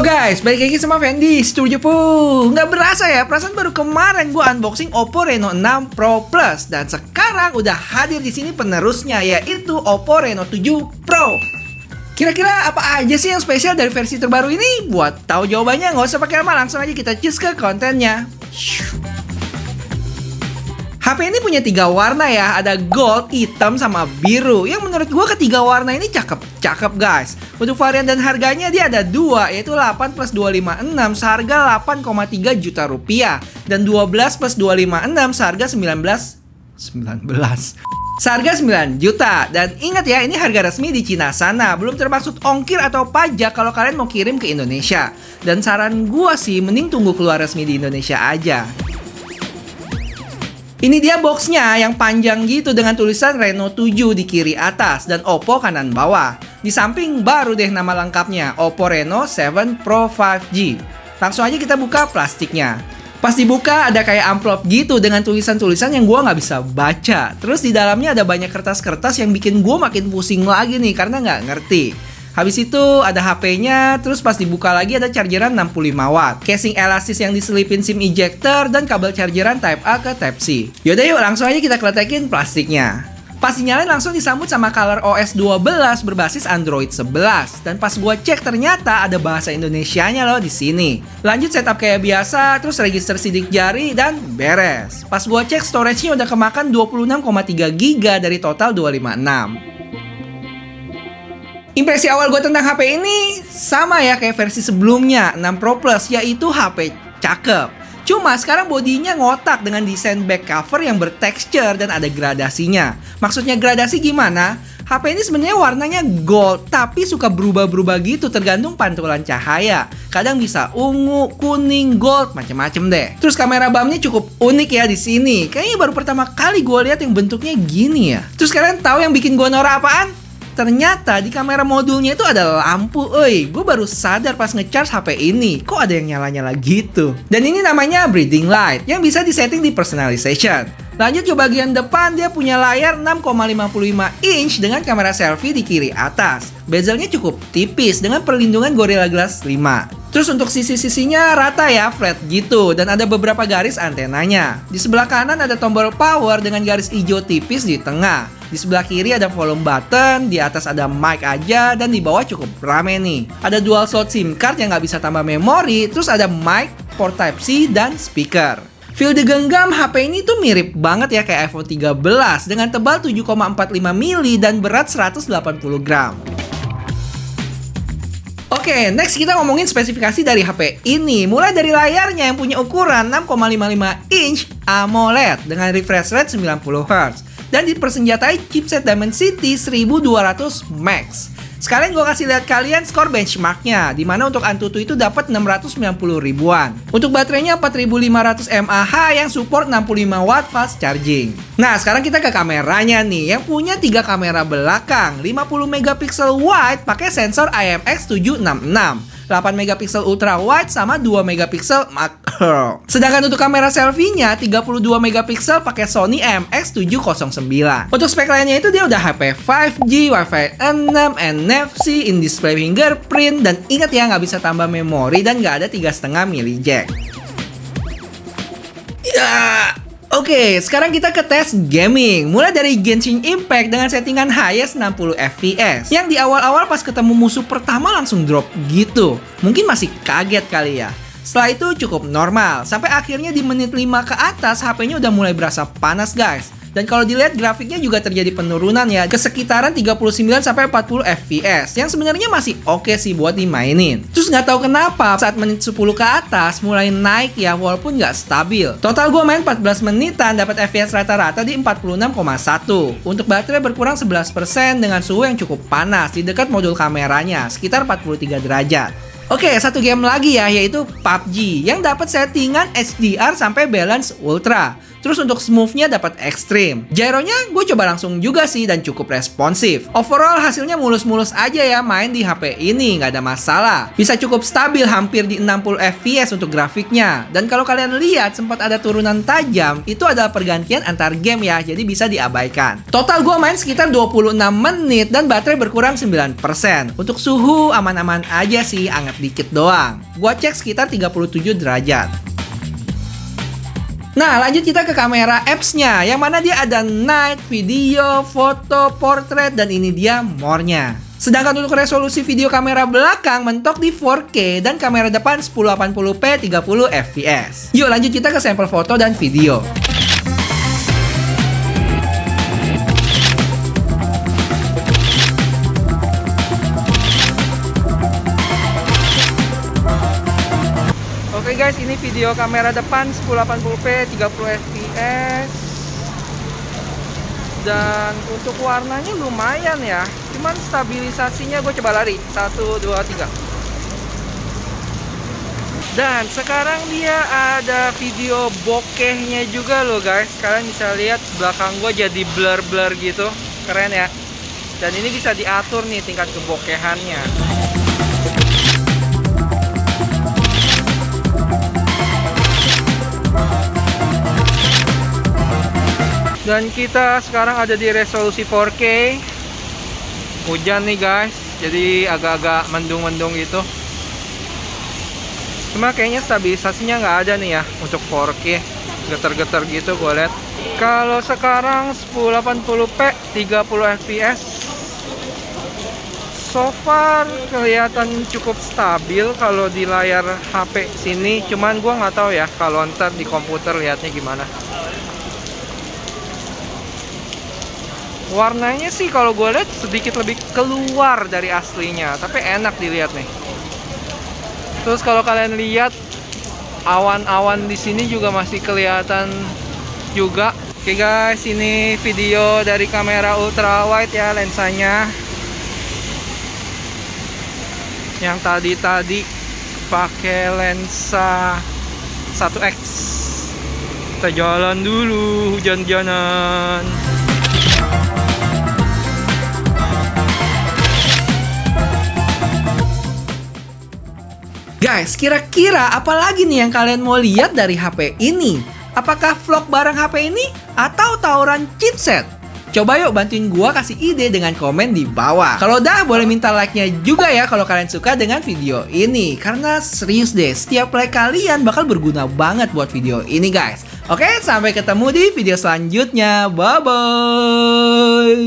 Guys, balik lagi sama Fendi, setuju pu. Nggak berasa ya, perasaan baru kemarin gue unboxing Oppo Reno 6 Pro Plus. Dan sekarang udah hadir di sini penerusnya, yaitu Oppo Reno 7 Pro. Kira-kira apa aja sih yang spesial dari versi terbaru ini? Buat tahu jawabannya nggak usah pakai lama, langsung aja kita cus ke kontennya. HP ini punya 3 warna ya, ada gold, hitam, sama biru. Yang menurut gue ketiga warna ini cakep guys. Untuk varian dan harganya dia ada 2, yaitu 8 plus 256 seharga 8,3 juta rupiah. Dan 12 plus 256 seharga 19 seharga 9 juta. Dan ingat ya, ini harga resmi di Cina sana, belum termasuk ongkir atau pajak kalau kalian mau kirim ke Indonesia. Dan saran gue sih, mending tunggu keluar resmi di Indonesia aja. Ini dia boxnya yang panjang gitu dengan tulisan Reno 7 di kiri atas dan Oppo kanan bawah. Di samping baru deh nama lengkapnya, Oppo Reno 7 Pro 5G. Langsung aja kita buka plastiknya. Pas dibuka ada kayak amplop gitu dengan tulisan-tulisan yang gue nggak bisa baca. Terus di dalamnya ada banyak kertas-kertas yang bikin gue makin pusing lagi nih karena nggak ngerti. Habis itu ada HP-nya, terus pas dibuka lagi ada chargeran 65 watt, casing elastis yang diselipin SIM ejector, dan kabel chargeran Type A ke Type C. Yaudah yuk, langsung aja kita kletekin plastiknya. Pas dinyalain langsung disambut sama ColorOS 12 berbasis Android 11. Dan pas gua cek ternyata ada bahasa Indonesianya loh di sini. Lanjut setup kayak biasa, terus register sidik jari dan beres. Pas gua cek storage-nya udah kemakan 26,3 GB dari total 256. Impresi awal gue tentang HP ini sama ya kayak versi sebelumnya 6 Pro Plus, yaitu HP cakep. Cuma sekarang bodinya ngotak dengan desain back cover yang bertekstur dan ada gradasinya. Maksudnya gradasi gimana? HP ini sebenarnya warnanya gold, tapi suka berubah-berubah gitu tergantung pantulan cahaya. Kadang bisa ungu, kuning, gold, macem-macem deh. Terus kamera bump-nya cukup unik ya di sini. Kayaknya baru pertama kali gue lihat yang bentuknya gini ya. Terus kalian tahu yang bikin gue norak apaan? Ternyata di kamera modulnya itu ada lampu. Gue baru sadar pas ngecharge HP ini, kok ada yang nyala-nyala gitu. Dan ini namanya breathing light yang bisa disetting di personalization. Lanjut ke bagian depan, dia punya layar 6,55 inch dengan kamera selfie di kiri atas. Bezelnya cukup tipis dengan perlindungan Gorilla Glass 5. Terus untuk sisi-sisinya rata ya, flat gitu, dan ada beberapa garis antenanya. Di sebelah kanan ada tombol power dengan garis hijau tipis di tengah. Di sebelah kiri ada volume button, di atas ada mic aja, dan di bawah cukup rame nih. Ada dual slot SIM card yang nggak bisa tambah memori, terus ada mic, port Type C, dan speaker. Feel digenggam HP ini tuh mirip banget ya kayak iPhone 13 dengan tebal 7,45 mili dan berat 180 gram. Oke, next kita ngomongin spesifikasi dari HP ini. Mulai dari layarnya yang punya ukuran 6,55 inch AMOLED dengan refresh rate 90Hz. Dan dipersenjatai chipset Dimensity 1200 Max. Sekalian gue kasih lihat kalian skor benchmarknya, dimana untuk Antutu itu dapat 690 ribuan. Untuk baterainya 4500 mAh yang support 65 watt fast charging. Nah sekarang kita ke kameranya nih, yang punya 3 kamera belakang, 50 megapiksel wide pakai sensor IMX766. 8 megapiksel ultra wide sama 2 megapiksel macro. Sedangkan untuk kamera selfie-nya 32 megapiksel pakai Sony IMX709. Untuk spek lainnya itu dia udah HP 5G, Wi-Fi 6, NFC, in-display fingerprint, dan ingat ya nggak bisa tambah memori dan nggak ada 3,5 mili jack. Oke, sekarang kita ke tes gaming. Mulai dari Genshin Impact dengan settingan highest 60 fps. Yang di awal-awal pas ketemu musuh pertama langsung drop gitu. Mungkin masih kaget kali ya. Setelah itu cukup normal. Sampai akhirnya di menit 5 ke atas HP-nya udah mulai berasa panas guys. Dan kalau dilihat grafiknya juga terjadi penurunan ya ke sekitaran 39-40 fps yang sebenarnya masih oke sih buat dimainin. Terus nggak tahu kenapa saat menit 10 ke atas mulai naik ya walaupun nggak stabil. Total gue main 14 menitan dapat fps rata-rata di 46,1. Untuk baterai berkurang 11% dengan suhu yang cukup panas di dekat modul kameranya sekitar 43 derajat. Oke, satu game lagi ya, yaitu PUBG yang dapat settingan HDR sampai balance ultra. Terus untuk smooth-nya dapat ekstrim. Gyronya gue coba langsung juga sih dan cukup responsif. Overall hasilnya mulus-mulus aja ya main di HP ini, nggak ada masalah. Bisa cukup stabil hampir di 60 fps untuk grafiknya. Dan kalau kalian lihat sempat ada turunan tajam, itu adalah pergantian antar game ya, jadi bisa diabaikan. Total gue main sekitar 26 menit dan baterai berkurang 9%. Untuk suhu aman-aman aja sih, anget dikit doang. Gue cek sekitar 37 derajat. Nah, lanjut kita ke kamera apps-nya, yang mana dia ada night, video, foto, portrait, dan ini dia more-nya. Sedangkan untuk resolusi video kamera belakang mentok di 4K dan kamera depan 1080p 30 fps. Yuk lanjut kita ke sampel foto dan video. Oke guys, ini video kamera depan 1080p 30 fps. Dan untuk warnanya lumayan ya. Cuman stabilisasinya gue coba lari 1, 2, 3. Dan sekarang dia ada video bokehnya juga loh guys. Kalian bisa lihat belakang gue jadi blur-blur gitu. Keren ya. Dan ini bisa diatur nih tingkat kebokehannya. Dan kita sekarang ada di resolusi 4K. Hujan nih guys, jadi agak-agak mendung-mendung gitu. Cuma kayaknya stabilisasinya nggak ada nih ya untuk 4K. Getar-getar gitu gue lihat. Kalau sekarang 1080p 30 fps, so far kelihatan cukup stabil kalau di layar HP sini. Cuman gue nggak tahu ya kalau ntar di komputer lihatnya gimana. Warnanya sih kalau gue lihat sedikit lebih keluar dari aslinya, tapi enak dilihat nih. Terus kalau kalian lihat awan-awan di sini juga masih kelihatan juga. Oke guys, ini video dari kamera ultra wide ya lensanya. Yang tadi pakai lensa 1x. Kita jalan dulu, hujan-hujanan. Guys, kira-kira apa lagi nih yang kalian mau lihat dari HP ini? Apakah vlog bareng HP ini atau tawuran chipset? Coba yuk bantuin gua kasih ide dengan komen di bawah. Kalau udah boleh minta like-nya juga ya kalau kalian suka dengan video ini. Karena serius deh, setiap like kalian bakal berguna banget buat video ini guys. Oke, sampai ketemu di video selanjutnya. Bye-bye.